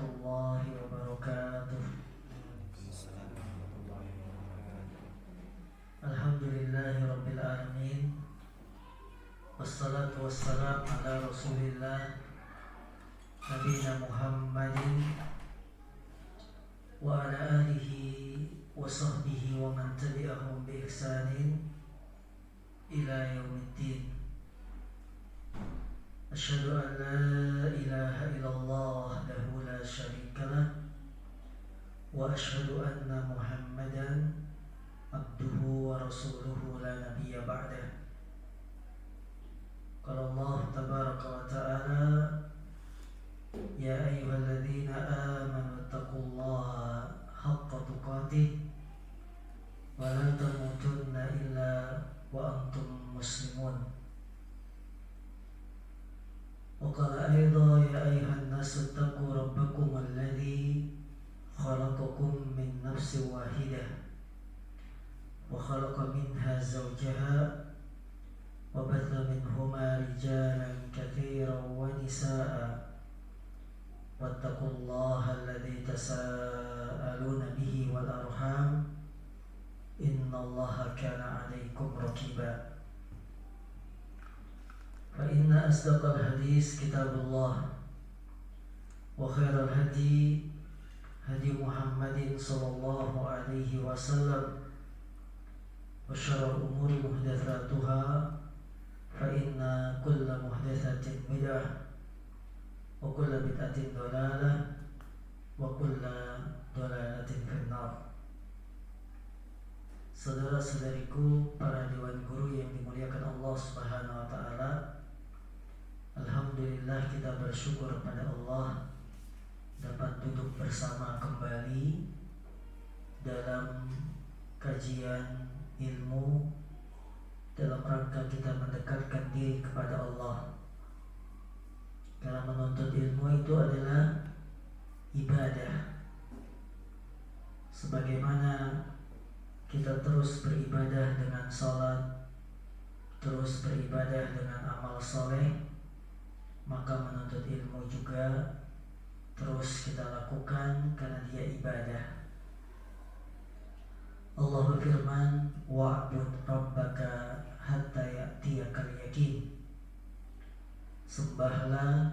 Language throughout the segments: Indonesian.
warahmatullahi wabarakatuh. Alhamdulillahi rabbil alamin. Wassalatu wassalam ala rasulillah nabiyina Muhammadin wa ala alihi wa sahbihi wa man tabi'ahum bi ihsanin ila yaumiddin. Asyhadu an la ilaha illallah wahdahu la syarika lah wa asyhadu anna Muhammadan abduhu wa rasuluhu la nabiyya ba'dah. Qala Allah tabaraka wa ta'ala, ya ayyuhalladzina amanu taqullaha haqqa tuqatih wa la tamutunna illa wa antum muslimun. Wa qala aydan ya ayyuhan nasu taqu rabbakum alladzi khalaqakum min nafsin wahidah wa khalaqa minha zawjaha wa batha minhuma rijalan katsiran wa nisaa'a wattaqullaha alladzi tasaaluna bihi wal arham innallaha kana 'alaykum raqiba. Fa inna asdaqal hadis kitabullah wa khairal hadi hadi Muhammadin sallallahu alaihi wasallam wa syarrul umuri muhdatsatuha fa inna kulla muhdatsatin bid'ah wa kulla bid'atin dhalalah wa kulla dhalalatin finnar. Saudara-saudariku, para dewan guru yang dimuliakan Allah Subhanahu wa taala, alhamdulillah kita bersyukur pada Allah dapat duduk bersama kembali dalam kajian ilmu dalam rangka kita mendekatkan diri kepada Allah. Karena menuntut ilmu itu adalah ibadah. Sebagaimana kita terus beribadah dengan salat, terus beribadah dengan amal soleh, maka menuntut ilmu juga terus kita lakukan karena dia ibadah. Allah berfirman, wa'bud rabbaka hatta ya'tiyakal yakin. Sembahlah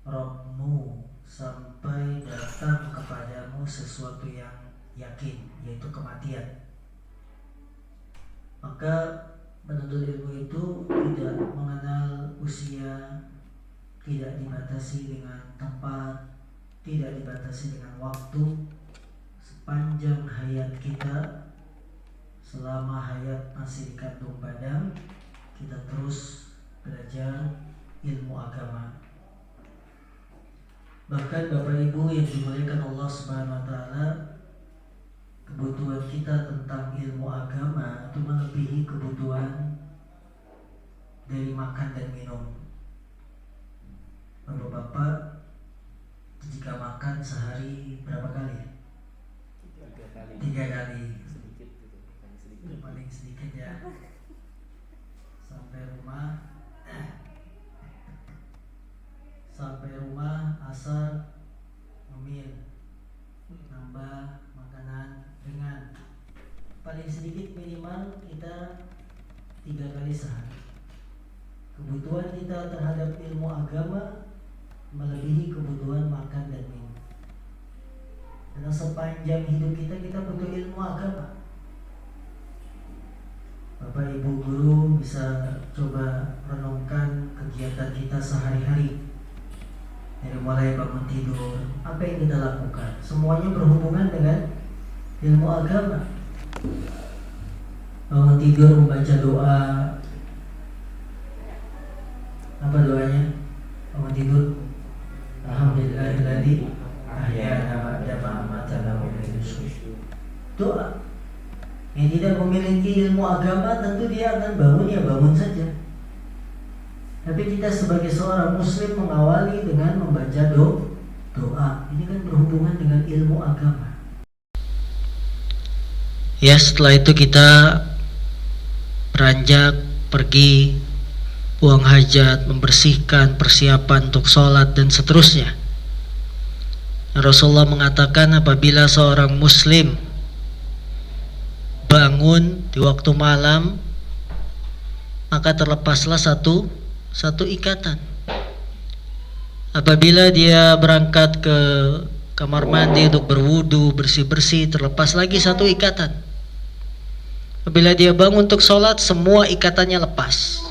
Rabbmu sampai datang kepadamu sesuatu yang yakin, yaitu kematian. Maka menuntut ilmu itu tidak mengenal usia, tidak dibatasi dengan tempat, tidak dibatasi dengan waktu. Sepanjang hayat kita, selama hayat masih dikandung badan, kita terus belajar ilmu agama. Bahkan Bapak Ibu yang dimuliakan Allah Subhanahu wa taala, kebutuhan kita tentang ilmu agama itu melebihi kebutuhan dari makan dan minum. Bapak-bapak jika makan sehari berapa kali? 3 kali. Paling sedikit ya. Sampai rumah asar ngemil, nambah makanan ringan. Paling sedikit minimal kita 3 kali sehari. Kebutuhan kita terhadap ilmu agama melebihi kebutuhan makan dan minum. Karena sepanjang hidup kita butuh ilmu agama. Bapak Ibu guru bisa coba renungkan kegiatan kita sehari-hari. Dari mulai bangun tidur, apa yang kita lakukan, semuanya berhubungan dengan ilmu agama. Bangun tidur membaca doa. Apa doanya? Bangun tidur, alhamdulillahilladzi ahyana ba'da ma amatana wa ilaihi nusyur. Doa. Yang tidak memiliki ilmu agama tentu dia akan bangun ya bangun saja. Tapi kita sebagai seorang muslim mengawali dengan membaca doa. Ini kan berhubungan dengan ilmu agama. Ya, setelah itu kita beranjak pergi buang hajat, membersihkan, persiapan untuk sholat dan seterusnya. Rasulullah mengatakan apabila seorang muslim bangun di waktu malam, maka terlepaslah satu ikatan. Apabila dia berangkat ke kamar mandi untuk berwudu, bersih-bersih, terlepas lagi satu ikatan. Apabila dia bangun untuk sholat, semua ikatannya lepas,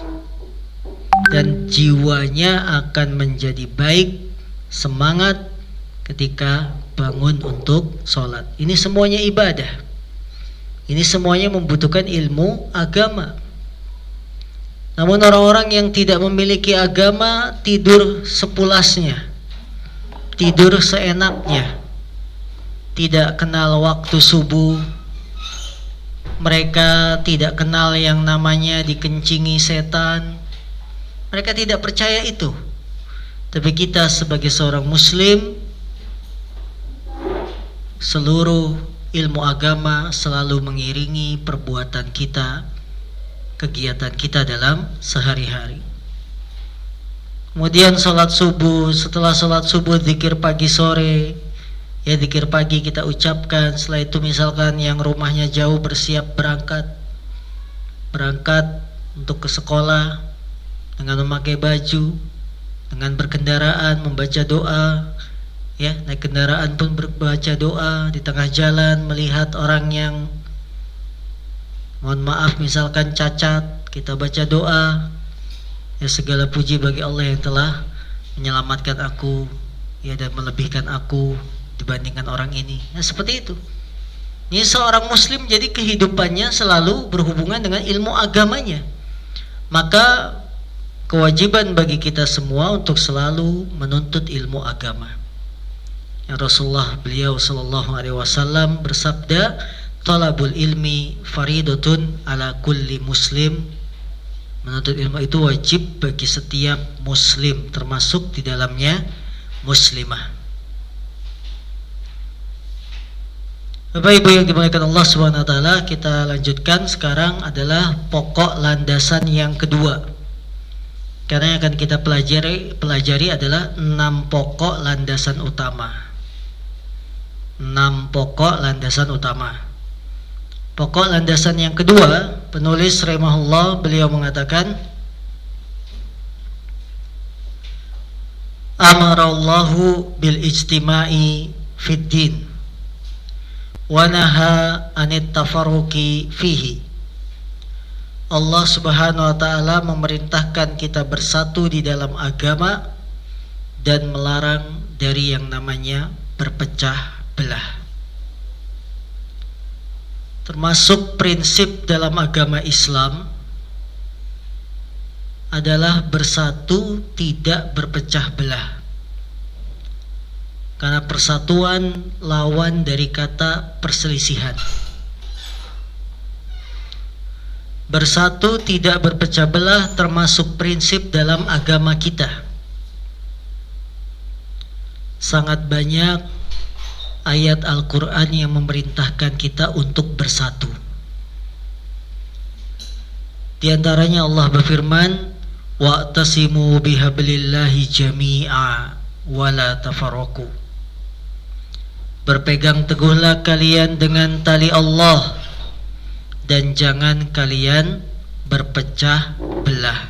dan jiwanya akan menjadi baik, semangat ketika bangun untuk sholat. Ini semuanya ibadah. Ini semuanya membutuhkan ilmu agama. Namun orang-orang yang tidak memiliki agama tidur sepulasnya, tidur seenaknya, tidak kenal waktu subuh. Mereka tidak kenal yang namanya dikencingi setan. Mereka tidak percaya itu. Tapi kita sebagai seorang muslim, seluruh ilmu agama selalu mengiringi perbuatan kita, kegiatan kita dalam sehari-hari. Kemudian sholat subuh, setelah sholat subuh zikir pagi sore, ya zikir pagi kita ucapkan. Setelah itu misalkan yang rumahnya jauh bersiap berangkat untuk ke sekolah dengan memakai baju, dengan berkendaraan membaca doa, ya naik kendaraan pun berbaca doa. Di tengah jalan melihat orang yang mohon maaf misalkan cacat, kita baca doa, ya segala puji bagi Allah yang telah menyelamatkan aku, ya dan melebihkan aku dibandingkan orang ini. Nah seperti itu. Ini seorang muslim jadi kehidupannya selalu berhubungan dengan ilmu agamanya. Maka kewajiban bagi kita semua untuk selalu menuntut ilmu agama. Ya Rasulullah beliau sallallahu alaihi wasallam bersabda, talabul ilmi faridatun ala kulli muslim. Menuntut ilmu itu wajib bagi setiap muslim, termasuk di dalamnya muslimah. Bapak Ibu yang dimuliakan Allah Subhanahu wa taala, kita lanjutkan sekarang adalah pokok landasan yang kedua. Karena yang akan kita pelajari adalah 6 pokok landasan utama. 6 pokok landasan utama. Pokok landasan yang kedua, penulis rahimahullah beliau mengatakan, amarallahu bil ijtima'i fid din wa naha anit tafarruqi fihi. Allah Subhanahu wa taala memerintahkan kita bersatu di dalam agama dan melarang dari yang namanya berpecah belah. Termasuk prinsip dalam agama Islam adalah bersatu, tidak berpecah belah. Karena persatuan lawan dari kata perselisihan. Bersatu, tidak berpecah belah termasuk prinsip dalam agama kita. Sangat banyak ayat Al-Quran yang memerintahkan kita untuk bersatu. Di antaranya Allah berfirman, wa'tasimu bihablillahi jami'a wa la tafarraqu. Berpegang teguhlah kalian dengan tali Allah dan jangan kalian berpecah belah.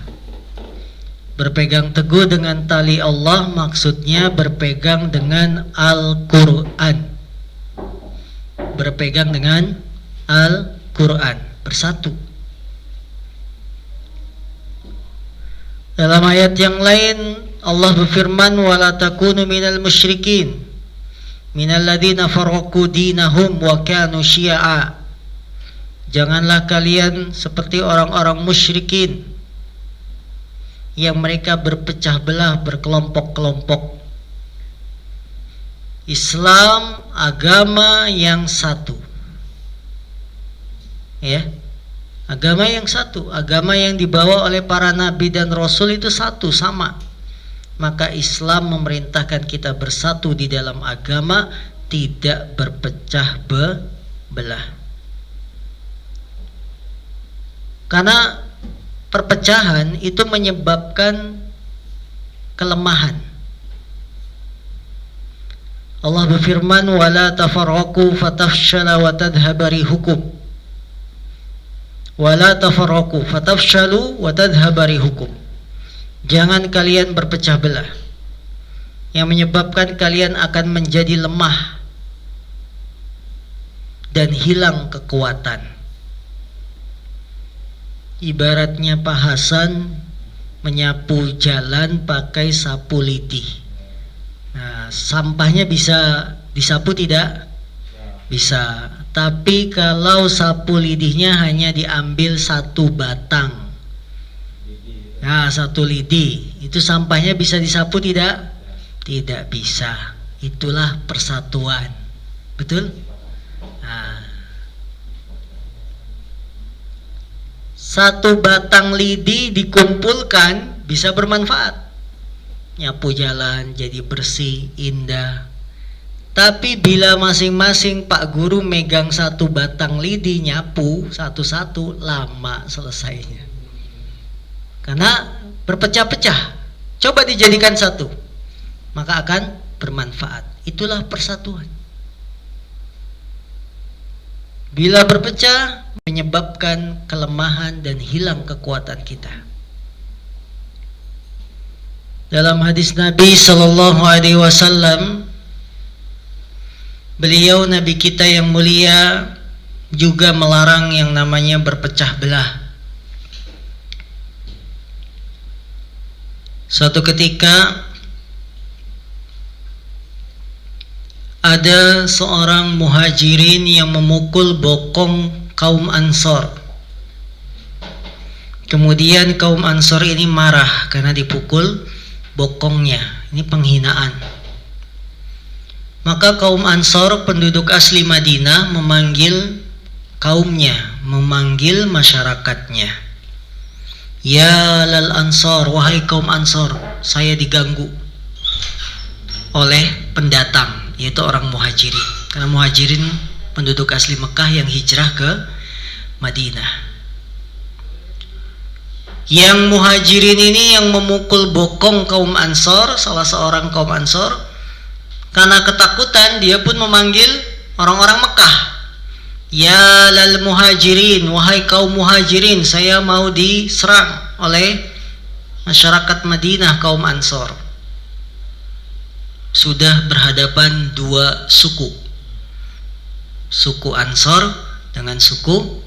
Berpegang teguh dengan tali Allah maksudnya berpegang dengan Al-Quran. Berpegang dengan Al-Quran, bersatu. Dalam ayat yang lain Allah berfirman, wala takunu minal musyrikin minal ladzina farraqu dinahum wa kanu syi'a. Janganlah kalian seperti orang-orang musyrikin yang mereka berpecah belah, berkelompok-kelompok. Islam agama yang satu, ya, agama yang satu, agama yang dibawa oleh para nabi dan rasul itu satu, sama. Maka Islam memerintahkan kita bersatu di dalam agama, tidak berpecah belah. Karena perpecahan itu menyebabkan kelemahan. Allah berfirman, wala tafarraqu fatafshala wa tadhhaba rihukum. Wala tafarraqu fatafshalu wa tadhhaba rihukum. Jangan kalian berpecah belah, yang menyebabkan kalian akan menjadi lemah dan hilang kekuatan. Ibaratnya Pak Hasan menyapu jalan pakai sapu lidi. Nah, sampahnya bisa disapu tidak? Bisa. Tapi kalau sapu lidihnya hanya diambil satu batang, nah satu lidi, itu sampahnya bisa disapu tidak? Tidak bisa. Itulah persatuan. Betul? Nah, satu batang lidi dikumpulkan bisa bermanfaat. Nyapu jalan jadi bersih, indah. Tapi bila masing-masing Pak Guru megang satu batang lidi nyapu satu-satu, lama selesainya. Karena berpecah-pecah. Coba dijadikan satu, maka akan bermanfaat. Itulah persatuan. Bila berpecah, menyebabkan kelemahan dan hilang kekuatan kita. Dalam hadis Nabi Sallallahu Alaihi Wasallam, beliau Nabi kita yang mulia juga melarang yang namanya berpecah belah. Suatu ketika ada seorang muhajirin yang memukul bokong kaum Ansor. Kemudian kaum Ansor ini marah karena dipukul bokongnya. Ini penghinaan. Maka kaum Ansor, penduduk asli Madinah, memanggil kaumnya, memanggil masyarakatnya. Ya lal Ansor, wahai kaum Ansor, saya diganggu oleh pendatang, yaitu orang muhajirin. Karena muhajirin penduduk asli Mekah yang hijrah ke Madinah. Yang muhajirin ini yang memukul bokong kaum Ansor, salah seorang kaum Ansor, karena ketakutan dia pun memanggil orang-orang Mekah. Ya lal muhajirin, wahai kaum muhajirin, saya mau diserang oleh masyarakat Madinah kaum Ansor. Sudah berhadapan dua suku, suku Ansor dengan suku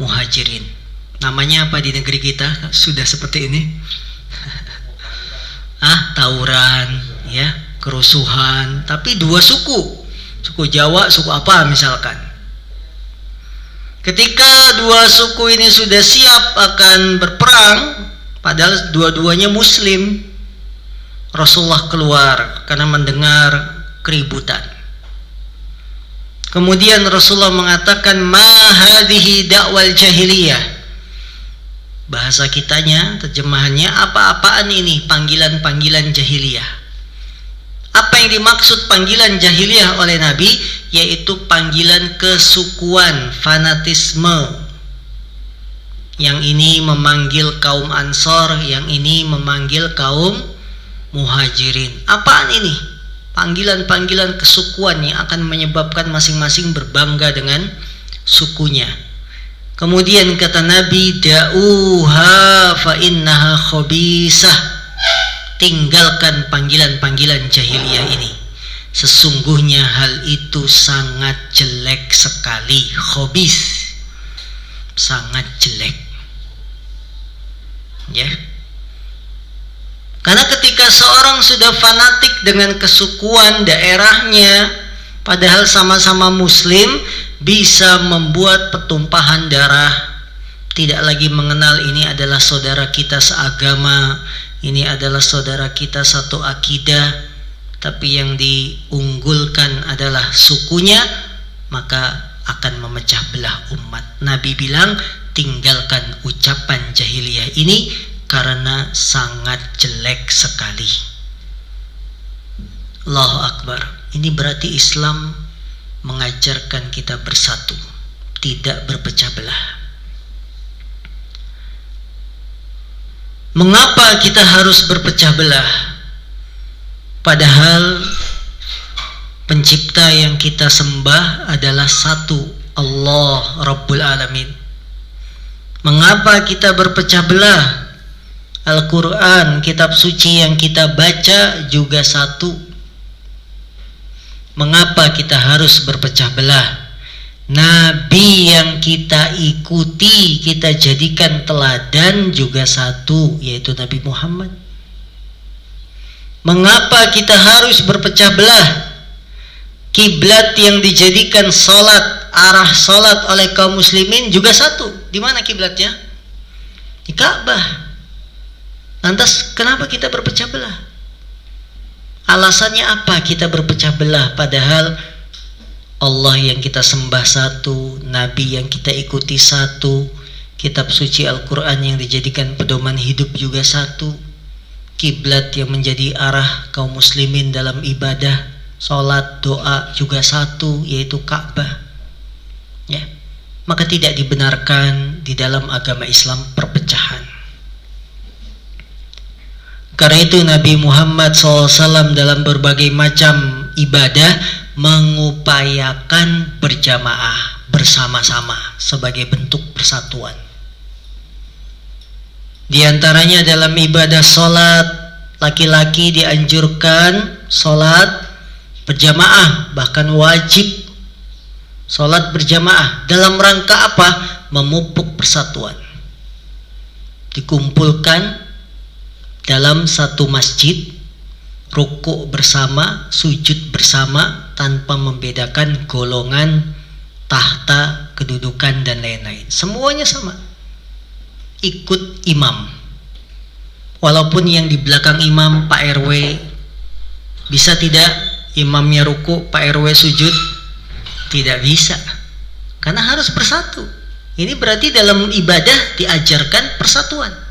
muhajirin. Namanya apa di negeri kita? Sudah seperti ini. Tawuran, ya, kerusuhan. Tapi dua suku, suku Jawa, suku apa misalkan. Ketika dua suku ini sudah siap akan berperang, padahal dua-duanya Muslim, Rasulullah keluar karena mendengar keributan. Kemudian Rasulullah mengatakan, ma hadhihi da'wal jahiliyah. Bahasa kitanya, terjemahannya, apa-apaan ini panggilan-panggilan jahiliyah. Apa yang dimaksud panggilan jahiliyah oleh Nabi? Yaitu panggilan kesukuan, fanatisme. Yang ini memanggil kaum Ansor, yang ini memanggil kaum muhajirin. Apaan ini? Panggilan-panggilan kesukuan yang akan menyebabkan masing-masing berbangga dengan sukunya. Kemudian kata Nabi, da'uha fa innaha khabisah. Tinggalkan panggilan-panggilan jahiliyah ini. Sesungguhnya hal itu sangat jelek sekali. Khabis, sangat jelek. Ya. Karena ketika seorang sudah fanatik dengan kesukuan daerahnya, padahal sama-sama Muslim, bisa membuat pertumpahan darah. Tidak lagi mengenal ini adalah saudara kita seagama, ini adalah saudara kita satu akidah, tapi yang diunggulkan adalah sukunya, maka akan memecah belah umat. Nabi bilang, tinggalkan ucapan jahiliyah ini karena sangat jelek sekali. Allahu Akbar. Ini berarti Islam mengajarkan kita bersatu, tidak berpecah belah. Mengapa kita harus berpecah belah? Padahal Pencipta yang kita sembah adalah satu, Allah Rabbul Alamin. Mengapa kita berpecah belah? Al-Quran, kitab suci yang kita baca juga satu. Mengapa kita harus berpecah belah? Nabi yang kita ikuti, kita jadikan teladan juga satu, yaitu Nabi Muhammad. Mengapa kita harus berpecah belah? Kiblat yang dijadikan salat, arah salat oleh kaum muslimin juga satu. Di mana kiblatnya? Di Ka'bah. Lantas kenapa kita berpecah belah? Alasannya apa kita berpecah belah? Padahal Allah yang kita sembah satu, Nabi yang kita ikuti satu, kitab suci Al-Quran yang dijadikan pedoman hidup juga satu, kiblat yang menjadi arah kaum muslimin dalam ibadah, sholat, doa juga satu, yaitu Ka'bah. Ya, maka tidak dibenarkan di dalam agama Islam perpecahan. Karena itu Nabi Muhammad SAW dalam berbagai macam ibadah mengupayakan berjamaah, bersama-sama sebagai bentuk persatuan. Di antaranya dalam ibadah sholat, laki-laki dianjurkan sholat berjamaah, bahkan wajib sholat berjamaah. Dalam rangka apa? Memupuk persatuan. Dikumpulkan dalam satu masjid, rukuk bersama, sujud bersama, tanpa membedakan golongan, tahta, kedudukan, dan lain-lain. Semuanya sama. Ikut imam. Walaupun yang di belakang imam Pak RW, bisa tidak imamnya rukuk, Pak RW sujud? Tidak bisa. Karena harus bersatu. Ini berarti dalam ibadah diajarkan persatuan.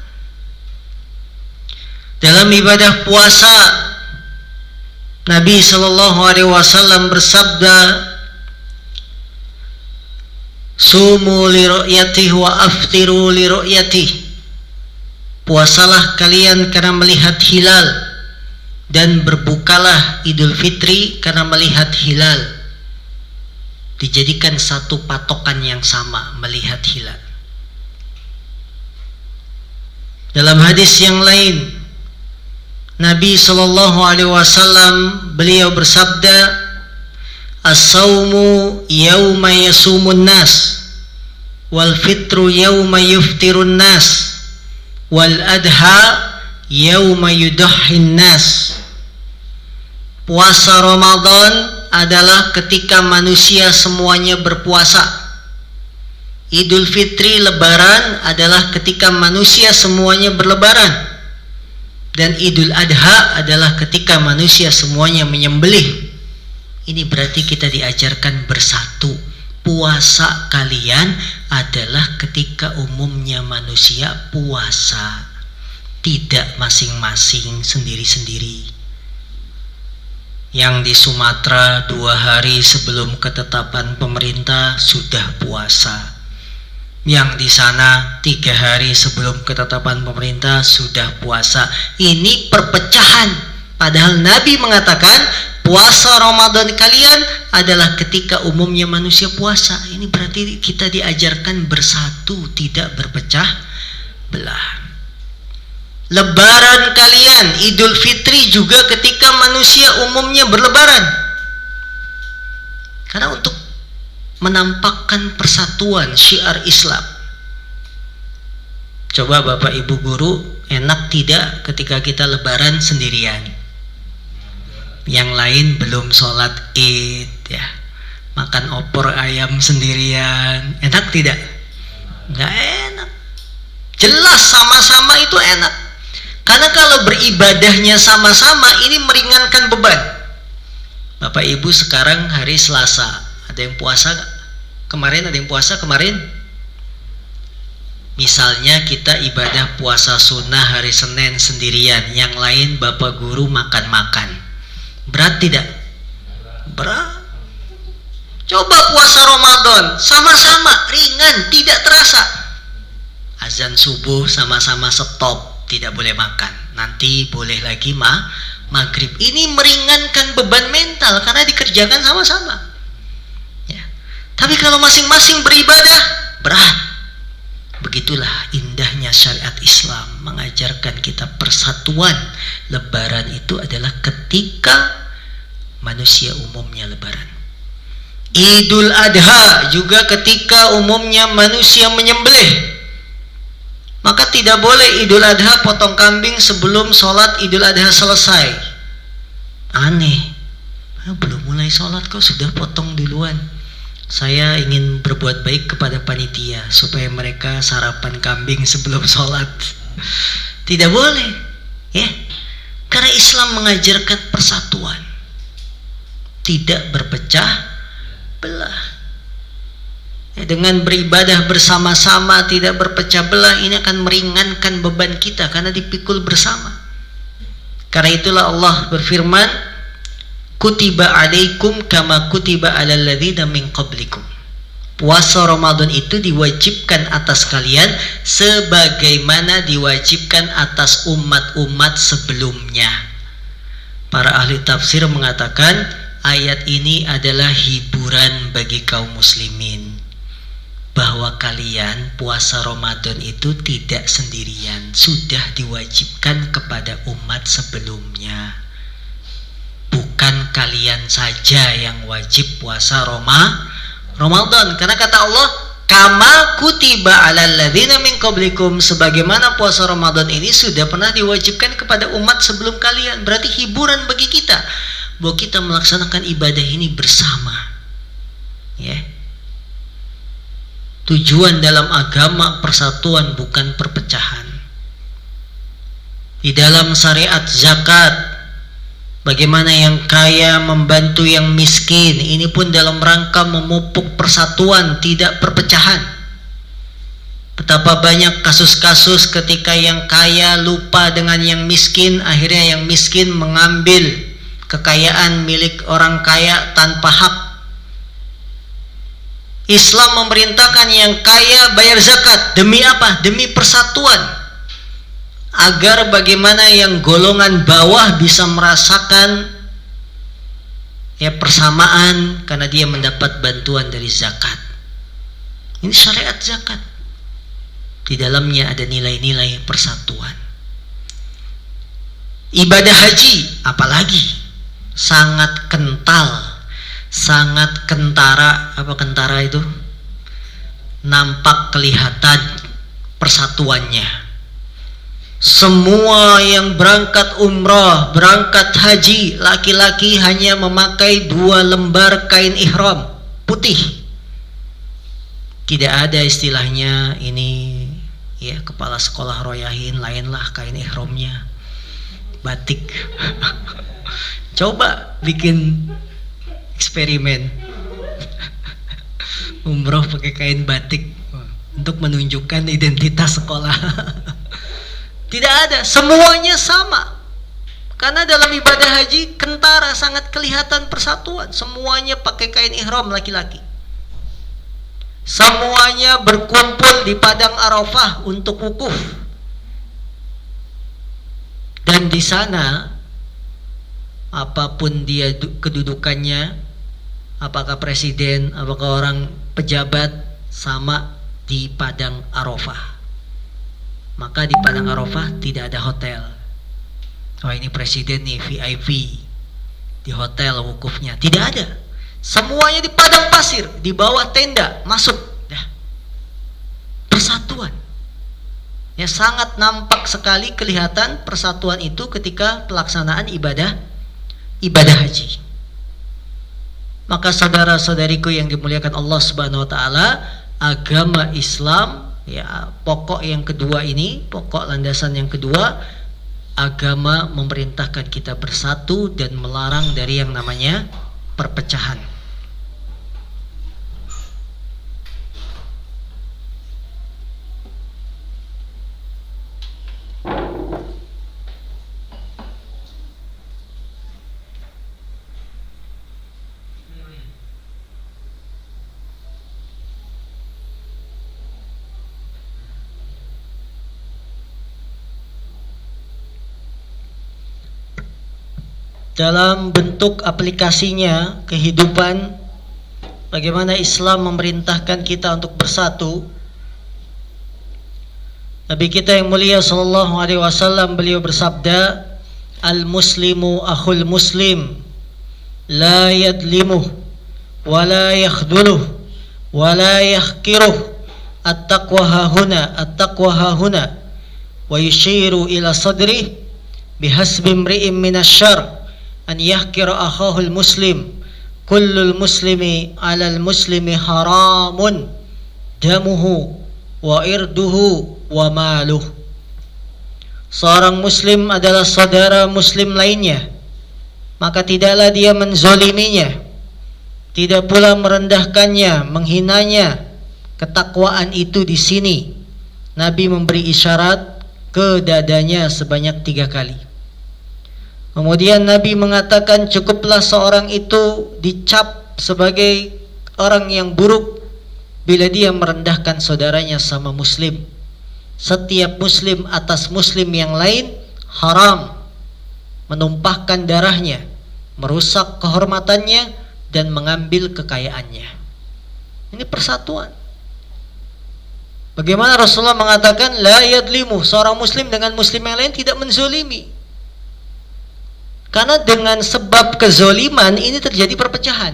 Dalam ibadah puasa, Nabi SAW bersabda, "Sumu li ru'yatihi wa aftiru li ru'yatihi." Puasalah kalian karena melihat hilal, dan berbukalah Idul Fitri karena melihat hilal. Dijadikan satu patokan yang sama, melihat hilal. Dalam hadis yang lain, Nabi SAW beliau bersabda, "As-sawmu yawma yasumun nas, wal fitru yawma yuftirun nas, wal adha yawma yudahhin nas." Puasa Ramadan adalah ketika manusia semuanya berpuasa. Idul Fitri, Lebaran adalah ketika manusia semuanya berlebaran. Dan Idul Adha adalah ketika manusia semuanya menyembelih. Ini berarti kita diajarkan bersatu. Puasa kalian adalah ketika umumnya manusia puasa, tidak masing-masing sendiri-sendiri. Yang di Sumatera 2 hari sebelum ketetapan pemerintah sudah puasa. Yang di sana 3 hari sebelum ketetapan pemerintah sudah puasa. Ini perpecahan. Padahal Nabi mengatakan puasa Ramadan kalian adalah ketika umumnya manusia puasa. Ini berarti kita diajarkan bersatu, tidak berpecah belah. Lebaran kalian, Idul Fitri juga ketika manusia umumnya berlebaran. Karena untuk menampakkan persatuan, syiar Islam. Coba Bapak Ibu guru, enak tidak ketika kita lebaran sendirian? Yang lain belum sholat Id, ya, makan opor ayam sendirian, enak tidak? Nggak enak. Jelas sama-sama itu enak. Karena kalau beribadahnya sama-sama, ini meringankan beban. Bapak Ibu sekarang hari Selasa, ada yang puasa kemarin? Ada yang puasa kemarin? Misalnya kita ibadah puasa sunnah hari Senin sendirian, yang lain Bapak Guru makan-makan. Berat tidak? Berat. Coba puasa Ramadan, sama-sama ringan, tidak terasa. Azan subuh sama-sama stop, tidak boleh makan. Nanti boleh lagi maghrib. Ini meringankan beban mental karena dikerjakan sama-sama. Ya. Tapi kalau masing-masing beribadah, berat. Begitulah indahnya syariat Islam mengajarkan kita persatuan. Lebaran itu adalah ketika manusia umumnya lebaran. Idul Adha juga ketika umumnya manusia menyembelih. Maka tidak boleh Idul Adha potong kambing sebelum sholat Idul Adha selesai. Aneh. Belum mulai sholat kok sudah potong duluan. Saya ingin berbuat baik kepada panitia supaya mereka sarapan kambing sebelum sholat. Tidak boleh, ya. Karena Islam mengajarkan persatuan, tidak berpecah belah. Ya, dengan beribadah bersama-sama, tidak berpecah belah, ini akan meringankan beban kita karena dipikul bersama. Karena itulah Allah berfirman, kutiba alaikum kama kutiba alal ladzina min qablikum. Puasa Ramadan itu diwajibkan atas kalian sebagaimana diwajibkan atas umat-umat sebelumnya. Para ahli tafsir mengatakan ayat ini adalah hiburan bagi kaum muslimin, bahwa kalian puasa Ramadan itu tidak sendirian, sudah diwajibkan kepada umat sebelumnya. Bukan kalian saja yang wajib puasa Ramadan, karena kata Allah, kama kutiba alal ladzina min qablikum, sebagaimana puasa Ramadan ini sudah pernah diwajibkan kepada umat sebelum kalian. Berarti hiburan bagi kita bahwa kita melaksanakan ibadah ini bersama. Ya. Tujuan dalam agama persatuan, bukan perpecahan. Di dalam syariat zakat, bagaimana yang kaya membantu yang miskin, ini pun dalam rangka memupuk persatuan, tidak perpecahan. Betapa banyak kasus-kasus ketika yang kaya lupa dengan yang miskin, akhirnya yang miskin mengambil kekayaan milik orang kaya tanpa hak. Islam memerintahkan yang kaya bayar zakat. Demi apa? Demi persatuan, agar bagaimana yang golongan bawah bisa merasakan ya persamaan karena dia mendapat bantuan dari zakat. Ini syariat zakat. Di dalamnya ada nilai-nilai persatuan. Ibadah haji apalagi sangat kental, sangat kentara. Apa kentara itu? Nampak kelihatan persatuannya. Semua yang berangkat umrah, berangkat haji, laki-laki hanya memakai 2 lembar kain ihram putih. Tidak ada istilahnya ini ya kepala sekolah royahin, lainlah kain ihramnya batik. Coba bikin eksperimen umroh pakai kain batik untuk menunjukkan identitas sekolah. Tidak ada, semuanya sama. Karena dalam ibadah haji kentara, sangat kelihatan persatuan. Semuanya pakai kain ihram laki-laki. Semuanya berkumpul di padang Arafah untuk wukuf. Dan di sana apapun dia kedudukannya, apakah presiden, apakah orang pejabat, sama di padang Arafah. Maka di padang Arafah tidak ada hotel. Oh ini presiden nih VIP, di hotel wukufnya. Tidak ada. Semuanya di padang pasir, di bawah tenda, masuk. Dah. Persatuan. Ya, sangat nampak sekali kelihatan persatuan itu ketika pelaksanaan ibadah haji. Maka saudara-saudariku yang dimuliakan Allah Subhanahu wa taala, agama Islam ya, pokok yang kedua ini, pokok landasan yang kedua, agama memerintahkan kita bersatu dan melarang dari yang namanya perpecahan. dalam bentuk aplikasinya kehidupan, bagaimana Islam memerintahkan kita untuk bersatu. Nabi kita yang mulia sallallahu alaihi wasallam, beliau bersabda, al-muslimu akhul muslim, la yadlimuh wa la yakhdhuluh wa la yahqiruh, at-taqwa hahuna wa yushiru ila sadrih bihasbi imri'in minasyarr an yahkira akhahul muslim, kullul muslimi alal muslimi haramun damuhu wa irduhu wa maluh. Seorang muslim adalah saudara muslim lainnya, maka tidaklah dia menzoliminya, tidak pula merendahkannya, menghinanya. Ketakwaan itu di sini Nabi memberi isyarat ke dadanya sebanyak 3 kali. Kemudian Nabi mengatakan, cukuplah seorang itu dicap sebagai orang yang buruk bila dia merendahkan saudaranya sama muslim. Setiap muslim atas muslim yang lain haram menumpahkan darahnya, merusak kehormatannya, dan mengambil kekayaannya. Ini persatuan. Bagaimana Rasulullah mengatakan la yadlimu, seorang muslim dengan muslim yang lain tidak menzolimi. Karena dengan sebab kezoliman ini terjadi perpecahan.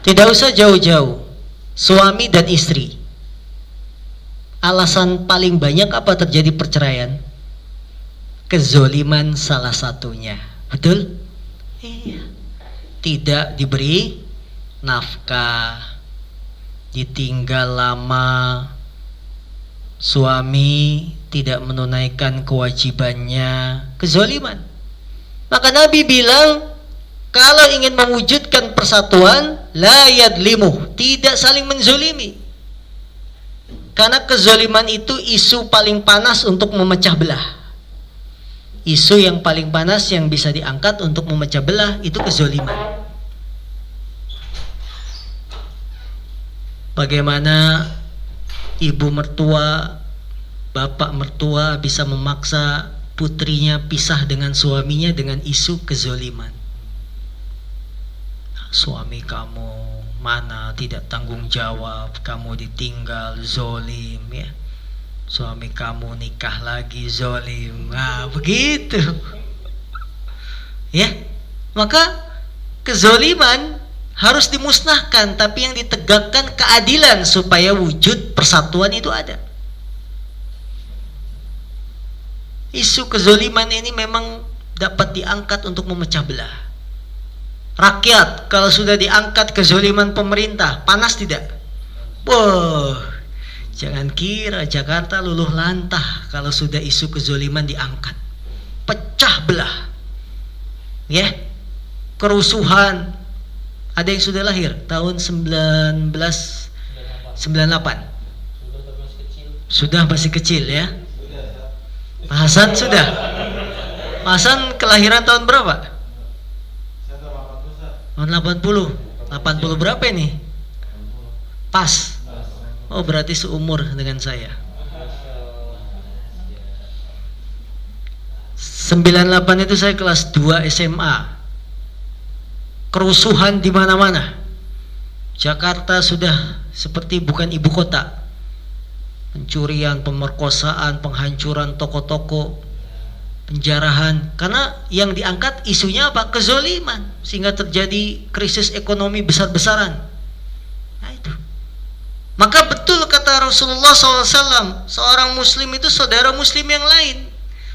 Tidak usah jauh-jauh, suami dan istri. Alasan paling banyak apa terjadi perceraian? Kezoliman salah satunya. Betul? Iya. Tidak diberi nafkah, ditinggal lama, suami tidak menunaikan kewajibannya, kezoliman. Maka Nabi bilang, kalau ingin mewujudkan persatuan, la yadlimu, tidak saling menzolimi. Karena kezoliman itu isu paling panas untuk memecah belah. Isu yang paling panas yang bisa diangkat untuk memecah belah itu kezoliman. Bagaimana ibu mertua, bapak mertua bisa memaksa putrinya pisah dengan suaminya dengan isu kezoliman. Suami kamu mana tidak tanggung jawab, kamu ditinggal, zolim ya. Suami kamu nikah lagi, zolim. Nah, begitu. Ya. Maka kezoliman harus dimusnahkan, tapi yang ditegakkan keadilan supaya wujud persatuan itu ada. Isu kezoliman ini memang dapat diangkat untuk memecah belah. Rakyat kalau sudah diangkat kezoliman pemerintah, panas tidak? Wah, jangan kira Jakarta luluh lantah kalau sudah isu kezoliman diangkat. Pecah belah. Ya. Kerusuhan. Ada yang sudah lahir tahun 1998. Sudah masih kecil ya. Pak Hasan sudah. Pak Hasan kelahiran tahun berapa? Tahun 80. 80 berapa ini? Pas. Oh, berarti seumur dengan saya. 98 itu saya kelas 2 SMA. Kerusuhan di mana-mana. Jakarta sudah seperti bukan ibu kota. Pencurian, pemerkosaan, penghancuran toko-toko, penjarahan. Karena yang diangkat isunya apa? Kezoliman. Sehingga terjadi krisis ekonomi besar-besaran. Nah itu. Maka betul kata Rasulullah SAW, seorang muslim itu saudara muslim yang lain.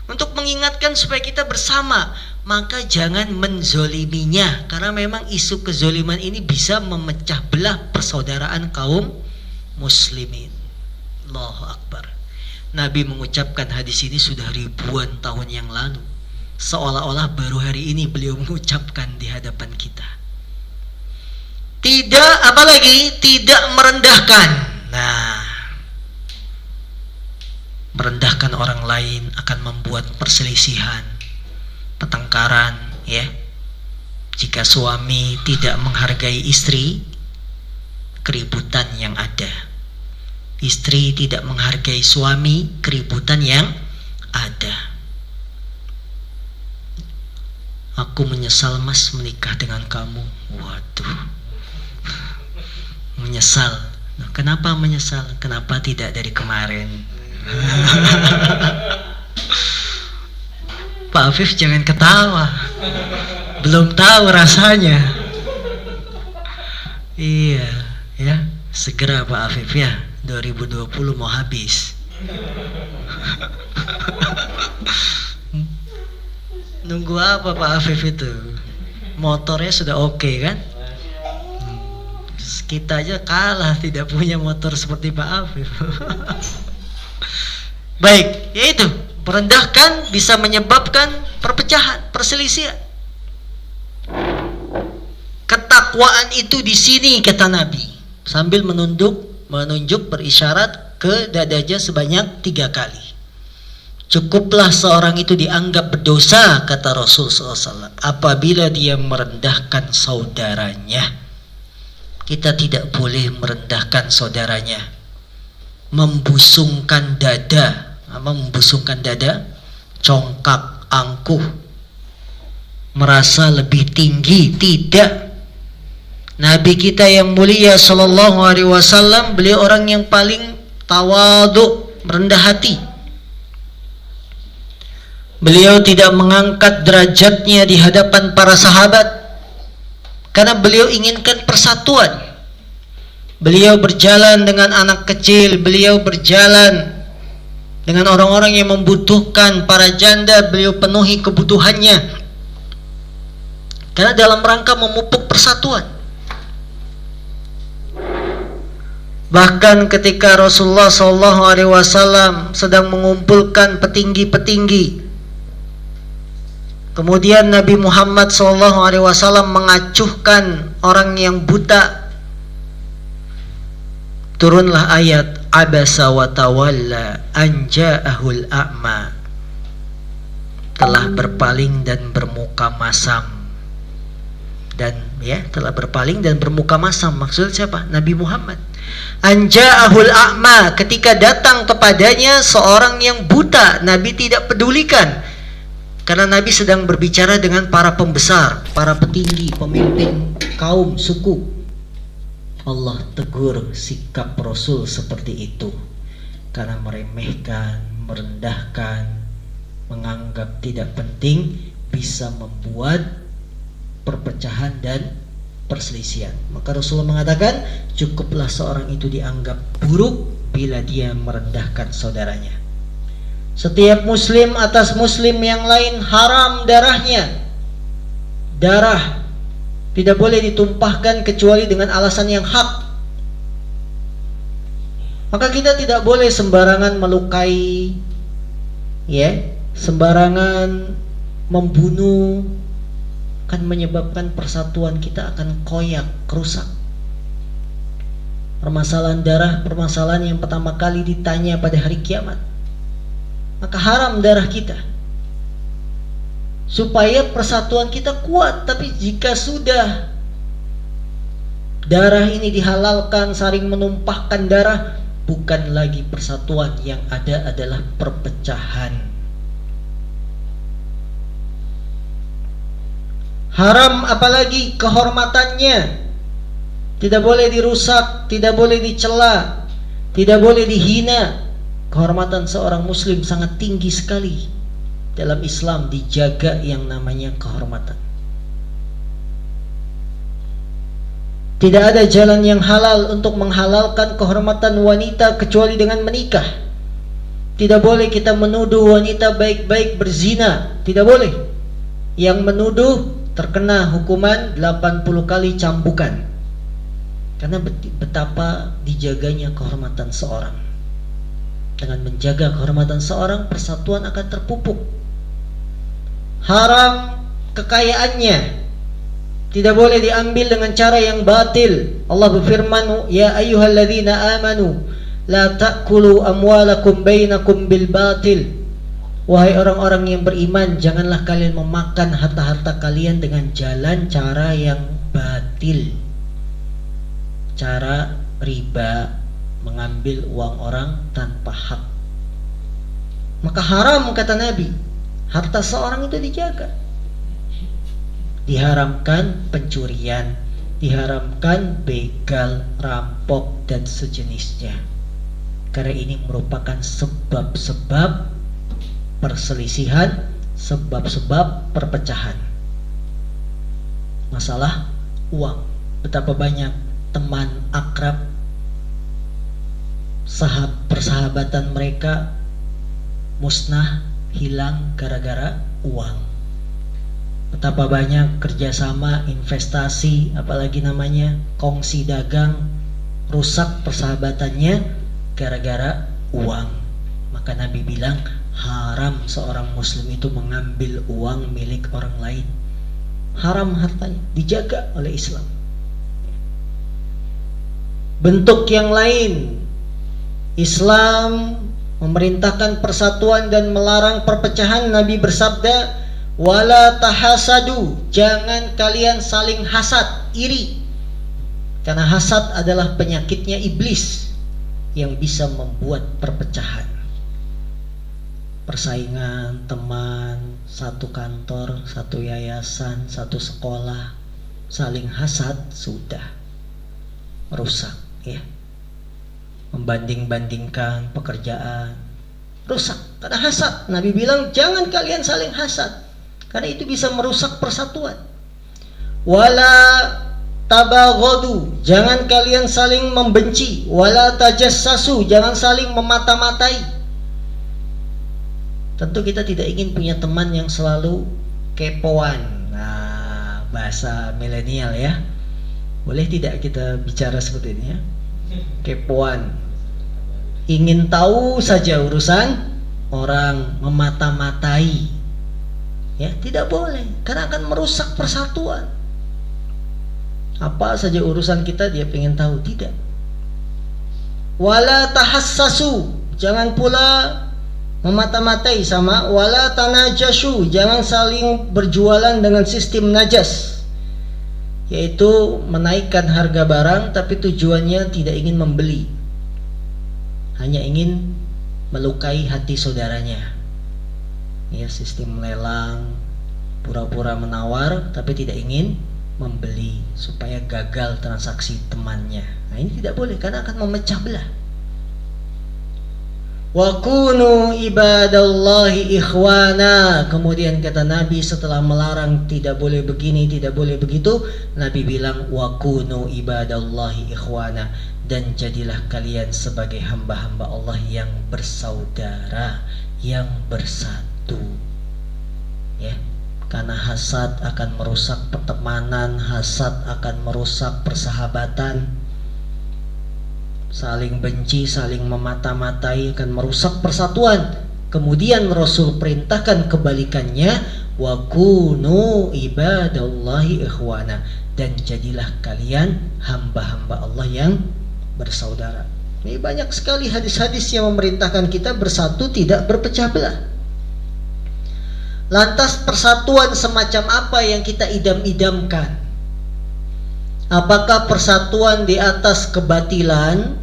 Untuk mengingatkan supaya kita bersama, maka jangan menzoliminya. Karena memang isu kezoliman ini bisa memecah belah persaudaraan kaum muslimin. Allahu Akbar. Nabi mengucapkan hadis ini sudah ribuan tahun yang lalu. Seolah-olah baru hari ini beliau mengucapkan di hadapan kita. Tidak, apalagi tidak merendahkan. Nah, merendahkan orang lain akan membuat perselisihan, pertengkaran, ya. Jika suami tidak menghargai istri, keributan yang ada. Istri tidak menghargai suami, keributan yang ada. Aku menyesal mas menikah dengan kamu. Waduh, menyesal. Nah, kenapa menyesal? Kenapa tidak dari kemarin? Pak Afif jangan ketawa, belum tahu rasanya. Iya ya, segera Pak Afif ya, 2020 mau habis. Nunggu apa Pak Afif itu? Motornya sudah oke kan? Kita aja kalah, tidak punya motor seperti Pak Afif. Baik, yaitu merendahkan bisa menyebabkan perpecahan, perselisihan. Ketakwaan itu di sini kata Nabi, sambil menunjuk berisyarat ke dadanya sebanyak 3 kali. Cukuplah seorang itu dianggap berdosa, kata Rasul SAW, apabila dia merendahkan saudaranya. Kita tidak boleh merendahkan saudaranya, membusungkan dada, congkak, angkuh, merasa lebih tinggi. Tidak. Nabi kita yang mulia sallallahu alaihi wasallam, beliau orang yang paling tawadhu, merendah hati. Beliau tidak mengangkat derajatnya di hadapan para sahabat karena beliau inginkan persatuan. Beliau berjalan dengan anak kecil, beliau berjalan dengan orang-orang yang membutuhkan, para janda beliau penuhi kebutuhannya karena dalam rangka memupuk persatuan. Bahkan ketika Rasulullah SAW sedang mengumpulkan petinggi-petinggi, kemudian Nabi Muhammad SAW mengacuhkan orang yang buta, turunlah ayat abasa wa tawalla an ja'ahul a'ma, telah berpaling dan bermuka masam. Dan ya, telah berpaling dan bermuka masam, maksud siapa? Nabi Muhammad. An ja'ahul a'ma, ketika datang kepadanya seorang yang buta, Nabi tidak pedulikan karena Nabi sedang berbicara dengan para pembesar, para petinggi, pemimpin kaum, suku. Allah tegur sikap Rasul seperti itu karena meremehkan, merendahkan, menganggap tidak penting bisa membuat perpecahan dan perselisihan. Maka Rasulullah mengatakan, cukuplah seorang itu dianggap buruk bila dia merendahkan saudaranya. Setiap muslim atas muslim yang lain haram darahnya. Darah tidak boleh ditumpahkan kecuali dengan alasan yang hak. Maka kita tidak boleh sembarangan melukai, ya, sembarangan membunuh, akan menyebabkan persatuan kita akan koyak, rusak. Permasalahan darah, permasalahan yang pertama kali ditanya pada hari kiamat. Maka haram darah kita, supaya persatuan kita kuat. Tapi jika sudah darah ini dihalalkan, saling menumpahkan darah, bukan lagi persatuan, yang ada adalah perpecahan. Haram apalagi kehormatannya, tidak boleh dirusak, tidak boleh dicela, tidak boleh dihina. Kehormatan seorang muslim sangat tinggi sekali. Dalam Islam dijaga yang namanya kehormatan. Tidak ada jalan yang halal untuk menghalalkan kehormatan wanita kecuali dengan menikah. Tidak boleh kita menuduh wanita baik-baik berzina, tidak boleh. Yang menuduh terkena hukuman 80 kali cambukan. Karena betapa dijaganya kehormatan seorang. Dengan menjaga kehormatan seorang, persatuan akan terpupuk. Haram kekayaannya, tidak boleh diambil dengan cara yang batil. Allah berfirman, ya ayyuhalladzina amanu la ta'kulu amwalakum bainakum bil batil. Wahai orang-orang yang beriman, janganlah kalian memakan harta-harta kalian dengan jalan cara yang batil. Cara riba, mengambil uang orang tanpa hak. Maka haram, kata Nabi, harta seorang itu dijaga. diharamkan pencurian, diharamkan begal, rampok, dan sejenisnya. Karena ini merupakan sebab-sebab perselisihan, sebab-sebab perpecahan. Masalah uang. Betapa banyak teman akrab, persahabatan mereka musnah, hilang gara-gara uang. Betapa banyak kerjasama, investasi, apalagi namanya kongsi dagang, rusak persahabatannya gara-gara uang. Maka Nabi bilang haram seorang muslim itu mengambil uang milik orang lain. Haram hartanya, dijaga oleh Islam. Bentuk yang lain, Islam memerintahkan persatuan dan melarang perpecahan. Nabi bersabda, wala tahasadu, jangan kalian saling hasad, iri. Karena hasad adalah penyakitnya iblis yang bisa membuat perpecahan. Persaingan teman, satu kantor, satu yayasan, satu sekolah, saling hasad, sudah merusak, ya. Membanding-bandingkan pekerjaan, rusak karena hasad. Nabi bilang jangan kalian saling hasad, karena itu bisa merusak persatuan. Wala tabaghadu, jangan kalian saling membenci. Wala tajassasu, jangan saling memata-matai. Tentu kita tidak ingin punya teman yang selalu kepoan. Nah, bahasa milenial ya. Boleh tidak kita bicara seperti ini ya? Kepoan, ingin tahu saja urusan orang, memata-matai, ya tidak boleh, karena akan merusak persatuan. Apa saja urusan kita dia pengen tahu, tidak. Wala tahassasu, jangan pula memata-matai. Sama wala tanajashu, jangan saling berjualan dengan sistem najas, yaitu menaikkan harga barang tapi tujuannya tidak ingin membeli, hanya ingin melukai hati saudaranya. Ya, sistem lelang, pura-pura menawar tapi tidak ingin membeli supaya gagal transaksi temannya. Nah, ini tidak boleh karena akan memecah belah. Wa kunu ibadallahi ikhwana. Kemudian kata Nabi setelah melarang tidak boleh begini, tidak boleh begitu, Nabi bilang wa kunu ibadallahi ikhwana, dan jadilah kalian sebagai hamba-hamba Allah yang bersaudara, yang bersatu. Ya, karena hasad akan merusak pertemanan, hasad akan merusak persahabatan. Saling benci, saling memata-matai akan merusak persatuan. Kemudian Rasul perintahkan kebalikannya, wa kunu ibadallahi ikhwana, dan jadilah kalian hamba-hamba Allah yang bersaudara. Ini banyak sekali hadis-hadis yang memerintahkan kita bersatu, tidak berpecah belah. Lantas persatuan semacam apa yang kita idam-idamkan? Apakah persatuan di atas kebatilan,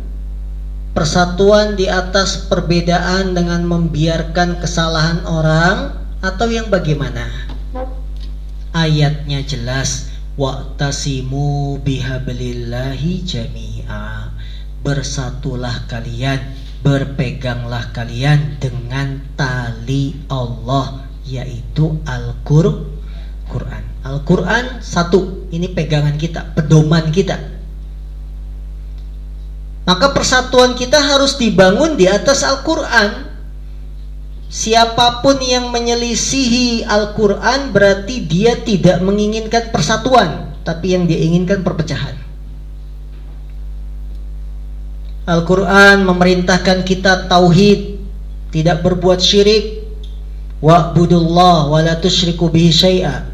persatuan di atas perbedaan dengan membiarkan kesalahan orang, atau yang bagaimana? Ayatnya jelas, wa'tasimu bihablillahi jami'a, bersatulah kalian, berpeganglah kalian dengan tali Allah, yaitu Al-Quran. Al-Quran satu, ini pegangan kita, pedoman kita. Maka persatuan kita harus dibangun di atas Al-Quran. Siapapun yang menyelisihi Al-Quran berarti dia tidak menginginkan persatuan, tapi yang dia inginkan perpecahan. Al-Quran memerintahkan kita tauhid, tidak berbuat syirik. Wa'budullah wa la tusyriku bihi syai'a,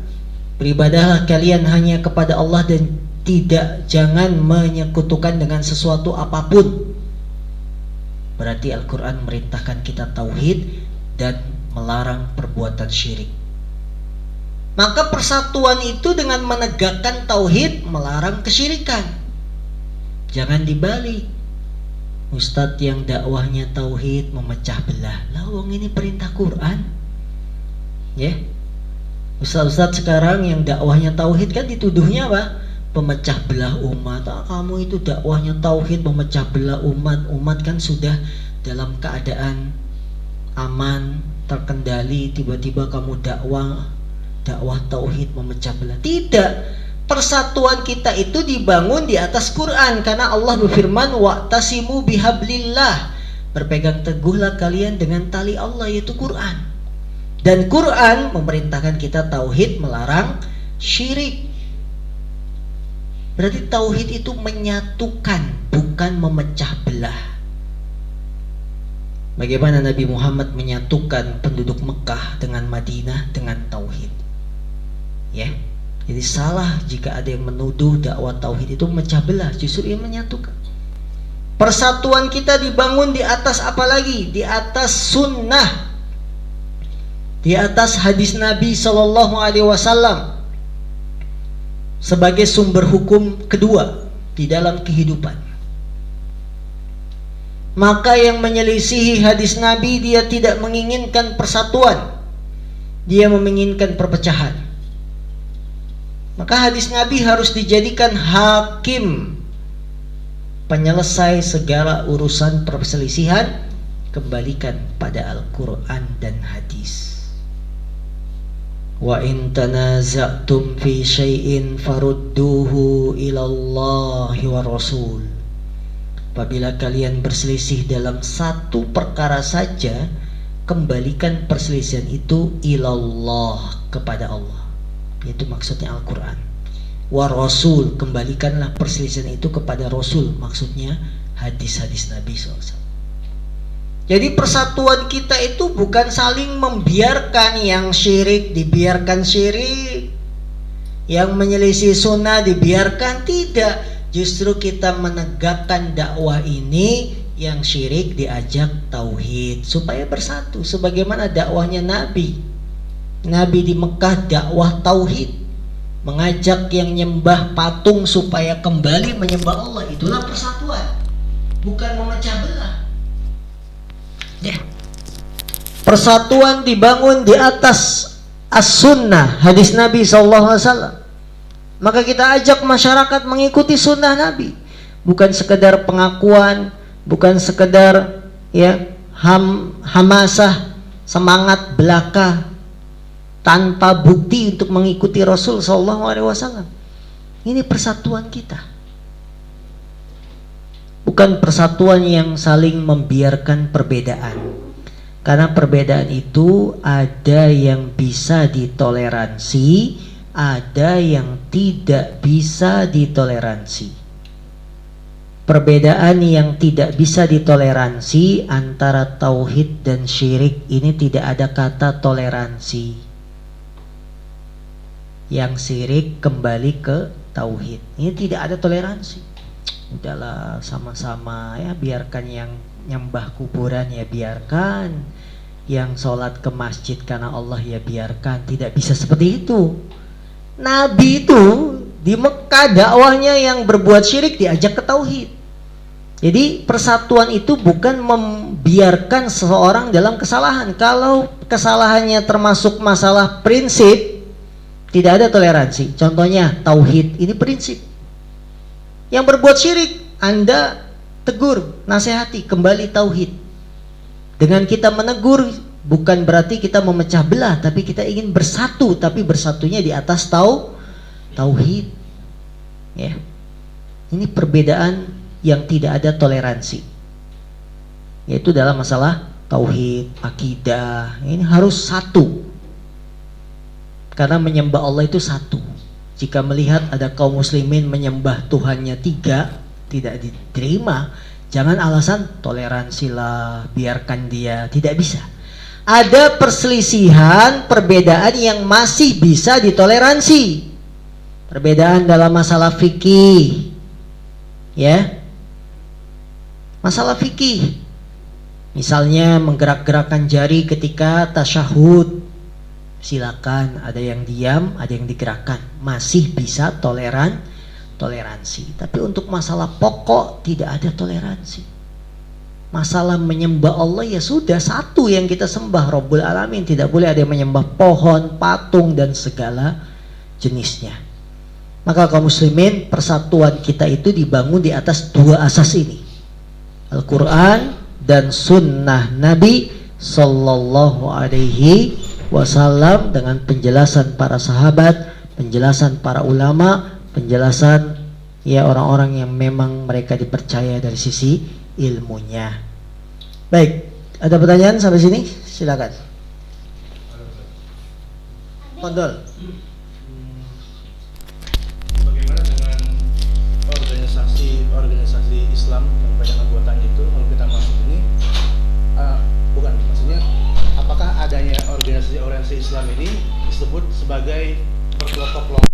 beribadahlah kalian hanya kepada Allah dan jangan menyekutukan dengan sesuatu apapun. Berarti Al-Quran merintahkan kita tauhid dan melarang perbuatan syirik. Maka persatuan itu dengan menegakkan tauhid, melarang kesyirikan. Jangan dibalik. Ustadz yang dakwahnya tauhid memecah belah. Lah wong ini perintah Quran. Ya. Ustaz-ustaz sekarang yang dakwahnya tauhid kan dituduhnya apa? Pemecah belah umat. Kamu itu dakwahnya tauhid memecah belah umat. Umat kan sudah dalam keadaan aman, terkendali, tiba-tiba kamu dakwah tauhid memecah belah. Tidak. Persatuan kita itu dibangun di atas Quran, karena Allah berfirman, wa'tasimu bihablillah, berpegang teguhlah kalian dengan tali Allah, yaitu Quran. Dan Quran memerintahkan kita tauhid, melarang syirik. Berarti tauhid itu menyatukan, bukan memecah belah. Bagaimana Nabi Muhammad menyatukan penduduk Mekah dengan Madinah dengan tauhid? Ya. Jadi salah jika ada yang menuduh dakwah tauhid itu memecah belah, justru ini menyatukan. Persatuan kita dibangun di atas apa lagi? Di atas sunnah, di atas hadis Nabi SAW sebagai sumber hukum kedua di dalam kehidupan. Maka yang menyelisihi hadis Nabi, dia tidak menginginkan persatuan, dia menginginkan perpecahan. Maka hadis Nabi harus dijadikan hakim, penyelesai segala urusan perselisihan. Kembalikan pada Al-Quran dan hadis. Wa in tanaza'tum fi syai'in farudduhu ilallahi wa rasul. Apabila kalian berselisih dalam satu perkara saja, kembalikan perselisihan itu ilallah, kepada Allah. Itu maksudnya Al-Quran. Wa rasul, kembalikanlah perselisihan itu kepada Rasul, maksudnya hadis-hadis Nabi SAW. Jadi persatuan kita itu bukan saling membiarkan, yang syirik dibiarkan syirik, yang menyelisih sunnah dibiarkan, tidak. Justru kita menegakkan dakwah ini, yang syirik diajak tauhid supaya bersatu, sebagaimana dakwahnya Nabi. Nabi di Mekah dakwah tauhid, mengajak yang nyembah patung supaya kembali menyembah Allah. Itulah persatuan, bukan memecah belah. Ya. Persatuan dibangun di atas as-sunnah, hadis Nabi SAW. Maka kita ajak masyarakat mengikuti sunnah Nabi, bukan sekedar pengakuan, bukan sekedar hamasah, semangat belaka tanpa bukti untuk mengikuti Rasul SAW. Ini persatuan kita, bukan persatuan yang saling membiarkan perbedaan. Karena perbedaan itu ada yang bisa ditoleransi, ada yang tidak bisa ditoleransi. Perbedaan yang tidak bisa ditoleransi antara tauhid dan syirik ini tidak ada kata toleransi. Yang syirik kembali ke tauhid, ini tidak ada toleransi. Udahlah, sama-sama ya, biarkan yang nyembah kuburan ya biarkan, yang sholat ke masjid karena Allah ya biarkan. Tidak bisa seperti itu. Nabi itu di Mekah dakwahnya yang berbuat syirik diajak ke tauhid. Jadi persatuan itu bukan membiarkan seseorang dalam kesalahan. Kalau kesalahannya termasuk masalah prinsip, tidak ada toleransi. Contohnya tauhid, ini prinsip. Yang berbuat syirik, Anda tegur, nasihati, kembali tauhid. Dengan kita menegur, bukan berarti kita memecah belah, tapi kita ingin bersatu, tapi bersatunya di atas tauhid. Ya. Ini perbedaan yang tidak ada toleransi. Yaitu dalam masalah tauhid, akidah, ini harus satu. Karena menyembah Allah itu satu. Jika melihat ada kaum muslimin menyembah Tuhannya tiga, tidak diterima. Jangan alasan toleransilah, biarkan dia. Tidak bisa. Ada perselisihan, perbedaan yang masih bisa ditoleransi. Perbedaan dalam masalah fikih, ya, masalah fikih. Misalnya menggerak-gerakkan jari ketika tasyahud. Silakan, ada yang diam, ada yang digerakkan, masih bisa toleransi. Tapi untuk masalah pokok tidak ada toleransi. Masalah menyembah Allah ya sudah satu yang kita sembah, Rabbul Alamin. Tidak boleh ada yang menyembah pohon, patung dan segala jenisnya. Maka kaum muslimin, persatuan kita itu dibangun di atas dua asas ini, Al-Quran dan Sunnah Nabi Sallallahu Alaihi Wasallam, dengan penjelasan para sahabat, penjelasan para ulama, penjelasan ya orang-orang yang memang mereka dipercaya dari sisi ilmunya. Baik, ada pertanyaan sampai sini? Silakan. Kondol. Bagaimana dengan organisasi Islam yang banyak anggotanya itu, kalau kita masuk ini, bukan maksudnya, apakah adanya organisasi Islam ini disebut sebagai berkelompok-kelompok?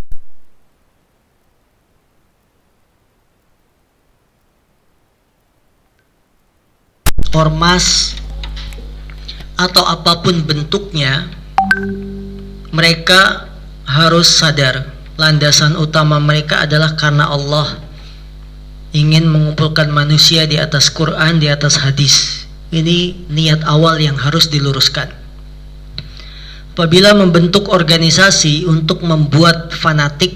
Ormas atau apapun bentuknya, mereka harus sadar landasan utama mereka adalah karena Allah ingin mengumpulkan manusia di atas Quran, di atas hadis. Ini niat awal yang harus diluruskan. Apabila membentuk organisasi untuk membuat fanatik,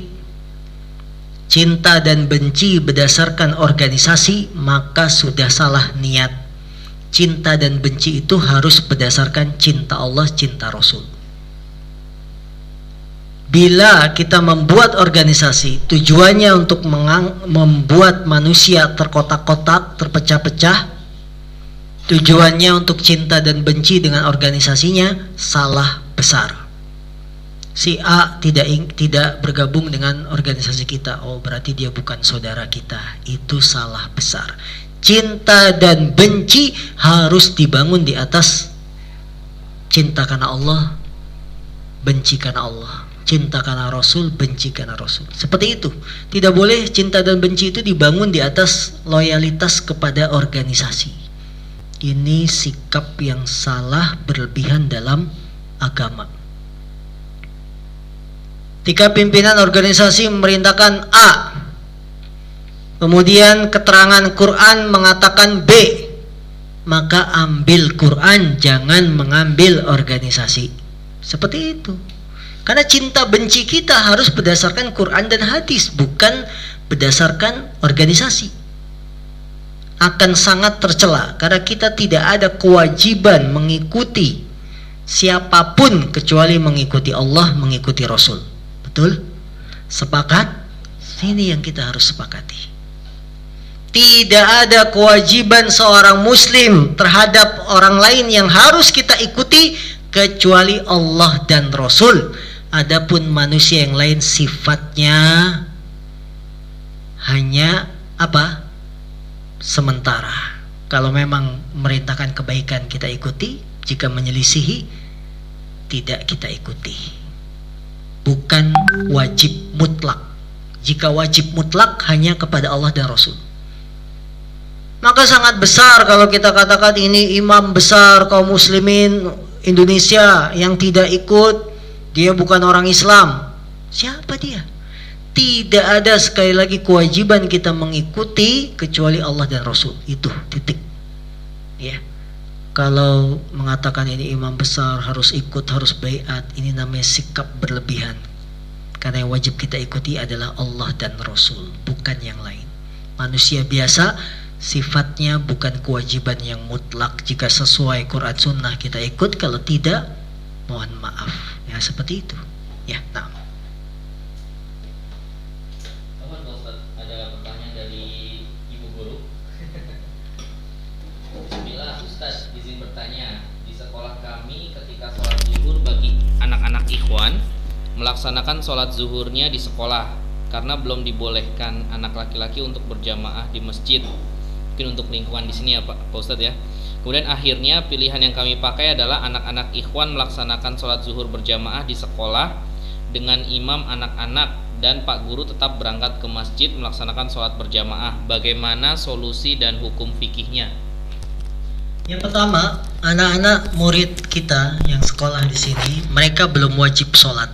cinta dan benci berdasarkan organisasi, maka sudah salah niat. Cinta dan benci itu harus berdasarkan cinta Allah, cinta Rasul. Bila kita membuat organisasi tujuannya untuk membuat manusia terkotak-kotak, terpecah-pecah, tujuannya untuk cinta dan benci dengan organisasinya, salah besar. Si A tidak bergabung dengan organisasi kita, oh berarti dia bukan saudara kita. Itu salah besar. Cinta dan benci harus dibangun di atas cinta karena Allah, benci karena Allah, cinta karena Rasul, benci karena Rasul. Seperti itu. Tidak boleh cinta dan benci itu dibangun di atas loyalitas kepada organisasi. Ini sikap yang salah, berlebihan dalam agama. Ketika pimpinan organisasi memerintahkan A, kemudian keterangan Quran mengatakan B, maka ambil Quran, jangan mengambil organisasi. Seperti itu. Karena cinta benci kita harus berdasarkan Quran dan hadis, bukan berdasarkan organisasi. Akan sangat tercela karena kita tidak ada kewajiban mengikuti siapapun kecuali mengikuti Allah, mengikuti Rasul. Betul? Sepakat? Ini yang kita harus sepakati. Tidak ada kewajiban seorang muslim terhadap orang lain yang harus kita ikuti kecuali Allah dan Rasul. Adapun manusia yang lain sifatnya hanya apa? Sementara. Kalau memang merintahkan kebaikan kita ikuti, jika menyelisihi tidak kita ikuti. Bukan wajib mutlak. Jika wajib mutlak hanya kepada Allah dan Rasul. Maka sangat besar kalau kita katakan ini imam besar kaum muslimin Indonesia yang tidak ikut, dia bukan orang Islam. Siapa dia? Tidak ada sekali lagi kewajiban kita mengikuti kecuali Allah dan Rasul. Itu titik. Ya. Kalau mengatakan ini imam besar harus ikut, harus baiat, ini namanya sikap berlebihan. Karena yang wajib kita ikuti adalah Allah dan Rasul, bukan yang lain. Manusia biasa sifatnya bukan kewajiban yang mutlak. Jika sesuai Quran Sunnah kita ikut, kalau tidak mohon maaf. Ya seperti itu. Ya, nah. Ada pertanyaan dari Ibu Guru. Bismillah, Ustaz, izin bertanya. Di sekolah kami ketika sholat zuhur bagi anak-anak ikhwan melaksanakan sholat zuhurnya di sekolah karena belum dibolehkan anak laki-laki untuk berjamaah di masjid. Mungkin untuk lingkungan di sini ya Pak Ustadz ya. Kemudian akhirnya pilihan yang kami pakai adalah anak-anak ikhwan melaksanakan sholat zuhur berjamaah di sekolah dengan imam anak-anak dan Pak Guru tetap berangkat ke masjid melaksanakan sholat berjamaah. Bagaimana solusi dan hukum fikihnya? Yang pertama, anak-anak murid kita yang sekolah di sini, mereka belum wajib sholat.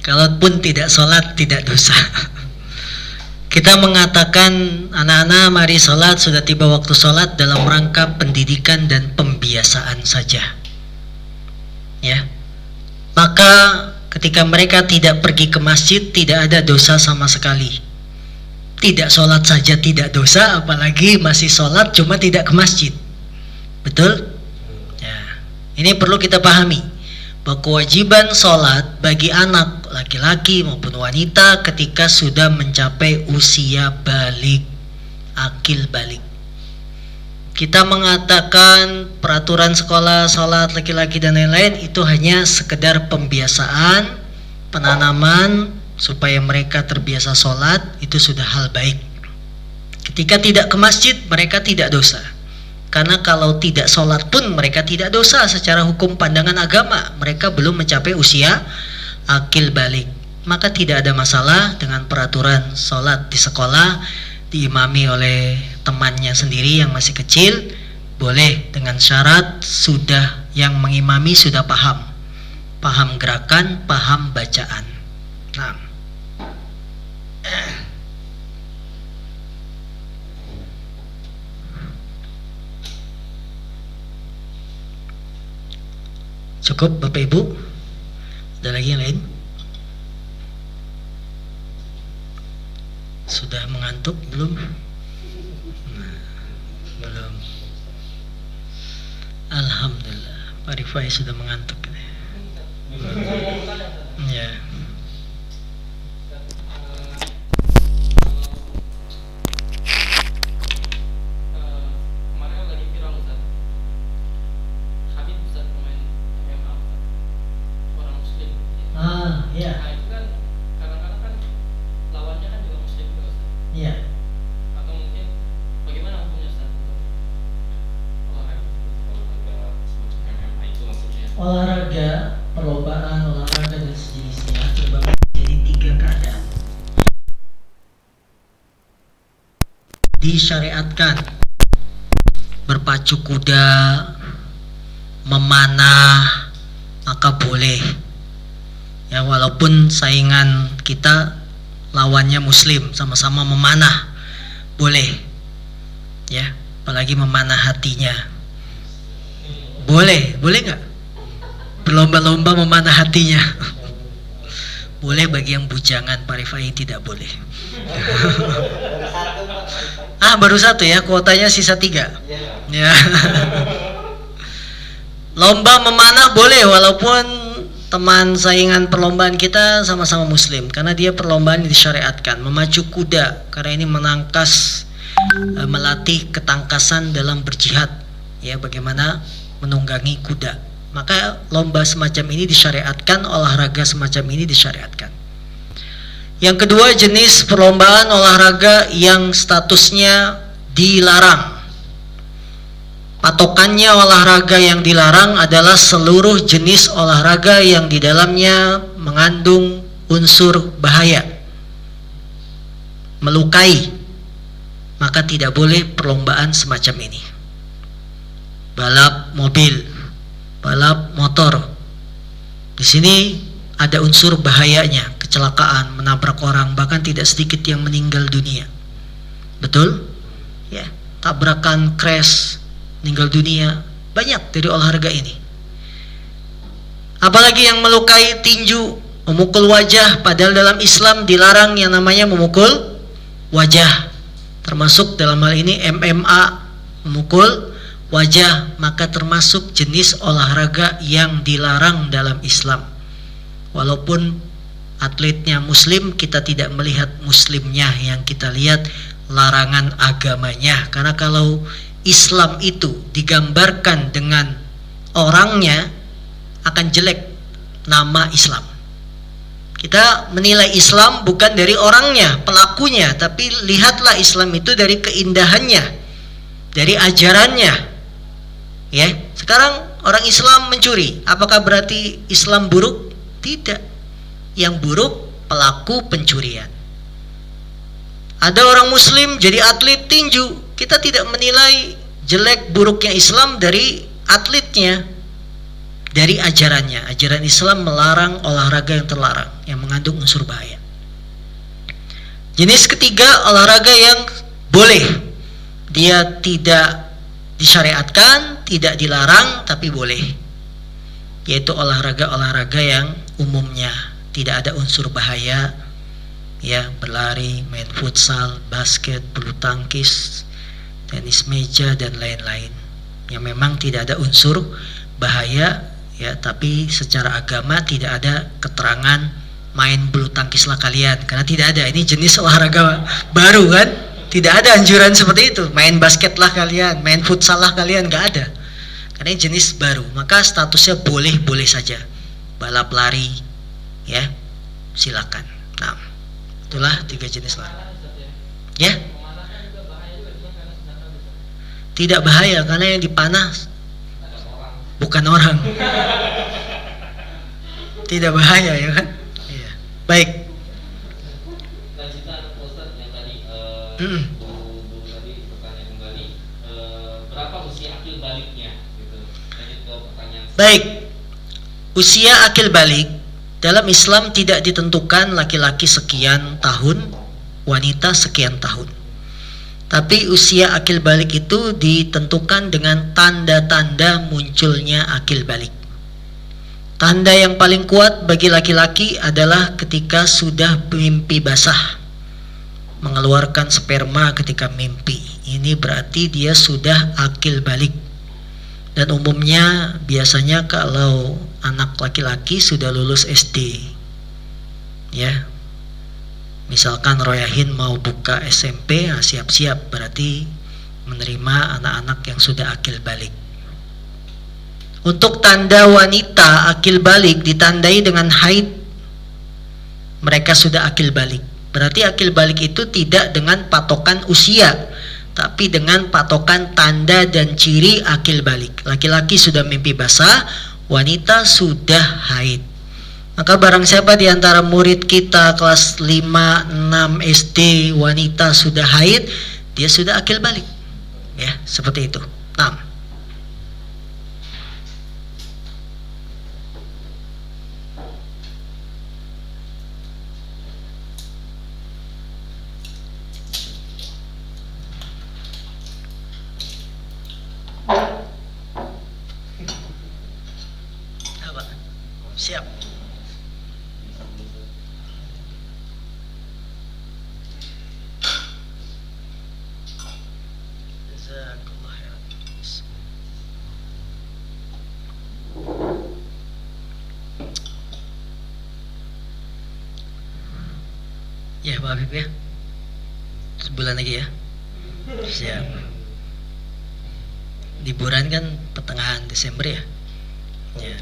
Kalaupun tidak sholat, tidak dosa. Kita mengatakan anak-anak mari sholat, sudah tiba waktu sholat dalam rangka pendidikan dan pembiasaan saja. Ya. Maka ketika mereka tidak pergi ke masjid, tidak ada dosa sama sekali. Tidak sholat saja tidak dosa, apalagi masih sholat cuma tidak ke masjid. Betul? Ya. Ini perlu kita pahami bahwa kewajiban sholat bagi anak laki-laki maupun wanita ketika sudah mencapai usia balik, akil balik. Kita mengatakan peraturan sekolah sholat laki-laki dan lain-lain itu hanya sekedar pembiasaan, penanaman supaya mereka terbiasa sholat, itu sudah hal baik. Ketika tidak ke masjid, mereka tidak dosa. Karena kalau tidak sholat pun mereka tidak dosa secara hukum pandangan agama. Mereka belum mencapai usia akil balik. Maka tidak ada masalah dengan peraturan sholat di sekolah diimami oleh temannya sendiri yang masih kecil. Boleh dengan syarat sudah yang mengimami sudah paham gerakan, paham bacaan. Nah, cukup Bapak Ibu? Ada lagi yang lain? Sudah mengantuk belum? Nah, belum. Alhamdulillah, Pak Rifai sudah mengantuk. Ya. Kemarin lagi viral Ustaz, Habib Ustaz pemain MMA Ustaz, orang Muslim. Iya. Nah itu kan kadang-kadang kan lawannya kan juga Muslim juga Ustaz. Iya. Atau mungkin bagaimana hukumnya Ustaz untuk olahraga semacam MMA itu maksudnya? Olahraga, perlombaan, olahraga dan sejenisnya terbagi menjadi 3 keadaan. Disyariatkan berpacu kuda, memanah, maka boleh. Ya, walaupun saingan kita lawannya muslim, sama-sama memanah, boleh. Ya, apalagi memanah hatinya. Boleh nggak? Berlomba-lomba memanah hatinya. Boleh bagi yang bujangan, Pak Rifai tidak boleh. Baru 1 ya, kuotanya sisa 3. Ya. Lomba memanah boleh walaupun teman saingan perlombaan kita sama-sama muslim, karena dia perlombaan disyariatkan. Memacu kuda karena ini menangkas, melatih ketangkasan dalam berjihad, ya, bagaimana menunggangi kuda. Maka lomba semacam ini disyariatkan, olahraga semacam ini disyariatkan. Yang kedua, jenis perlombaan olahraga yang statusnya dilarang. Patokannya olahraga yang dilarang adalah seluruh jenis olahraga yang di dalamnya mengandung unsur bahaya, melukai, maka tidak boleh perlombaan semacam ini. Balap mobil, balap motor, di sini ada unsur bahayanya, kecelakaan, menabrak orang, bahkan tidak sedikit yang meninggal dunia. Betul? Ya, tabrakan, crash, meninggal dunia, banyak dari olahraga ini. Apalagi yang melukai, tinju, memukul wajah, padahal dalam Islam dilarang yang namanya memukul wajah. Termasuk dalam hal ini MMA, memukul wajah, maka termasuk jenis olahraga yang dilarang dalam Islam. Walaupun atletnya muslim, kita tidak melihat muslimnya, yang kita lihat larangan agamanya. Karena kalau Islam itu digambarkan dengan orangnya, akan jelek nama Islam. Kita menilai Islam bukan dari orangnya, pelakunya, tapi lihatlah Islam itu dari keindahannya, dari ajarannya. Ya, sekarang orang Islam mencuri, apakah berarti Islam buruk? Tidak. Yang buruk pelaku pencurian. Ada orang muslim jadi atlet tinju, kita tidak menilai jelek buruknya Islam dari atletnya, dari ajarannya. Ajaran Islam melarang olahraga yang terlarang, yang mengandung unsur bahaya. Jenis ketiga olahraga yang boleh. Dia tidak disyariatkan, tidak dilarang, tapi boleh. Yaitu olahraga-olahraga yang umumnya tidak ada unsur bahaya, ya, berlari, main futsal, basket, bulu tangkis, tenis meja dan lain-lain. Yang memang tidak ada unsur bahaya, ya, tapi secara agama tidak ada keterangan main bulu tangkislah kalian, karena tidak ada. Ini jenis olahraga baru kan, tidak ada anjuran seperti itu. Main basketlah kalian, main futsallah kalian, nggak ada. Karena ini jenis baru, maka statusnya boleh-boleh saja. Balap lari, ya, silakan. Nah, itulah 3 jenis olahraga. Ya, tidak bahaya karena yang dipanah bukan orang. Tidak bahaya, ya kan? Iya. Baik. Lanjutan Ustaz yang tadi Bu tadi bertanya kembali, berapa usia akil baliknya gitu. Lanjut ke pertanyaan. Baik. Usia akil balik dalam Islam tidak ditentukan laki-laki sekian tahun, wanita sekian tahun. Tapi usia akil balik itu ditentukan dengan tanda-tanda munculnya akil balik. Tanda yang paling kuat bagi laki-laki adalah ketika sudah mimpi basah, mengeluarkan sperma ketika mimpi. Ini berarti dia sudah akil balik. Dan umumnya biasanya kalau anak laki-laki sudah lulus SD, ya, misalkan Royahin mau buka SMP, nah siap-siap, berarti menerima anak-anak yang sudah akil balik. Untuk tanda wanita akil balik ditandai dengan haid, mereka sudah akil balik. Berarti akil balik itu tidak dengan patokan usia, tapi dengan patokan tanda dan ciri akil balik. Laki-laki sudah mimpi basah, wanita sudah haid. Maka barang siapa di antara murid kita kelas 5, 6 SD wanita sudah haid, dia sudah akil balik. Ya, seperti itu. Nah, apa? Siap. Jazakallah khairan. Ya, Pak Habib ya. Sebulan lagi ya. Siap. Liburan kan pertengahan Desember ya. Ya.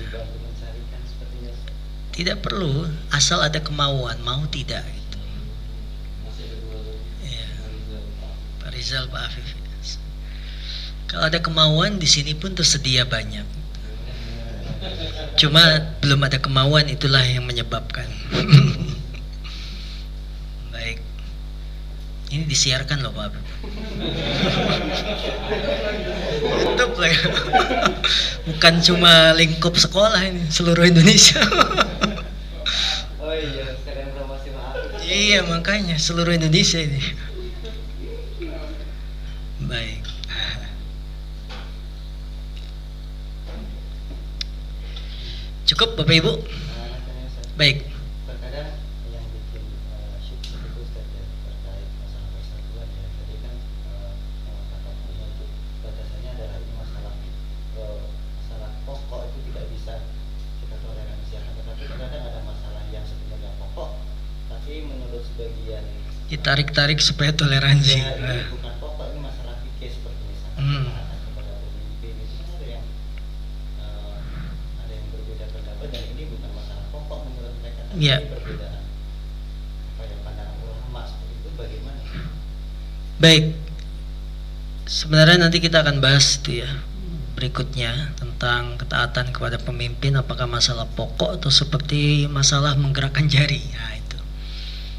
Tidak perlu, asal ada kemauan, mau tidak gitu. Ya. Pak Rizal, Pak Afif. Kalau ada kemauan di sini pun tersedia banyak. Cuma belum ada kemauan, itulah yang menyebabkan. Baik. Ini disiarkan loh Pak Afif. YouTube lah. Bukan cuma lingkup sekolah ini, seluruh Indonesia. Oh iya, sekalian promosi maaf. Iya, makanya seluruh Indonesia ini. Baik. Cukup Bapak Ibu? Baik. Terkadang yang bikin syukur itu Ustaz ya, terkait masalah persatuan ya. Tadi kan kata punya itu batasannya adalah ini masalah pokok itu tidak bisa kita toleransikan. Tetapi terkadang ada masalah yang sebenarnya pokok, tapi menurut sebagian Ditarik-tarik supaya toleransi. ya, ini bukan pokok, ini masalah fikih seperti misalnya taat kepada pemimpin itu kan ada yang berbeda pendapat, dan ini bukan masalah pokok menurut mereka, tapi Iya. ini perbedaan apa ya, pandangan ulama seperti itu bagaimana? Baik. Sebenarnya nanti kita akan bahas itu ya berikutnya tentang ketaatan kepada pemimpin, apakah masalah pokok atau seperti masalah menggerakkan jari. Nah, itu.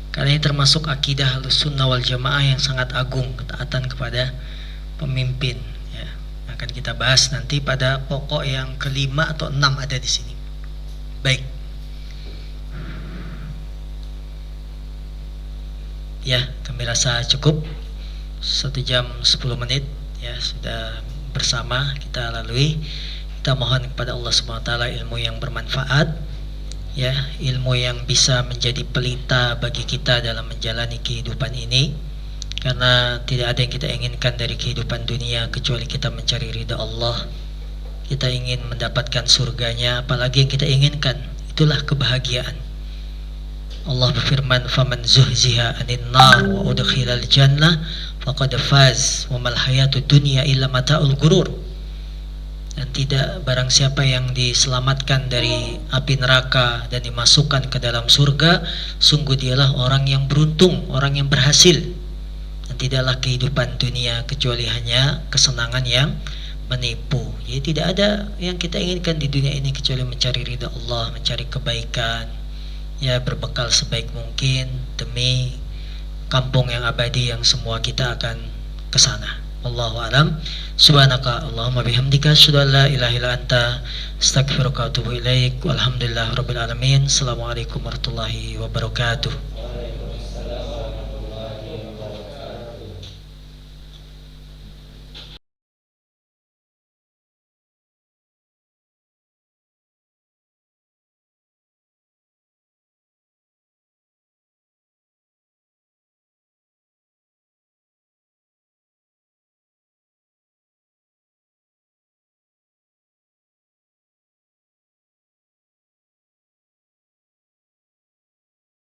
Karena ini termasuk akidah Ahlussunnah wal Jamaah yang sangat agung, ketaatan kepada pemimpin ya. Akan kita bahas nanti pada pokok yang kelima atau 6 ada di sini. Baik. Ya. kami rasa cukup 1 jam 10 menit ya sudah bersama kita lalui. Kita mohon kepada Allah Subhanahu wa taala ilmu yang bermanfaat ya, ilmu yang bisa menjadi pelita bagi kita dalam menjalani kehidupan ini, karena tidak ada yang kita inginkan dari kehidupan dunia kecuali kita mencari ridha Allah. Kita ingin mendapatkan surganya, apalagi yang kita inginkan itulah kebahagiaan. Allah berfirman, "Faman zuhziha 'anil nar wa udkhilal jannah faqad faz wa mal hayatud dunya illa mata'ul ghurur." Dan tidak barang siapa yang diselamatkan dari api neraka dan dimasukkan ke dalam surga, sungguh dialah orang yang beruntung, orang yang berhasil. Dan tidaklah kehidupan dunia kecuali hanya kesenangan yang menipu. Jadi tidak ada yang kita inginkan di dunia ini kecuali mencari ridha Allah, mencari kebaikan, ya berbekal sebaik mungkin demi kampung yang abadi yang semua kita akan ke sana. Wallahu a'lam. Subhanaka Allahumma bihamdika asyhadu an la ilaha illa anta astaghfiruka wa atubu ilaik. Walhamdulillahirabbil alamin. Assalamualaikum warahmatullahi wabarakatuh.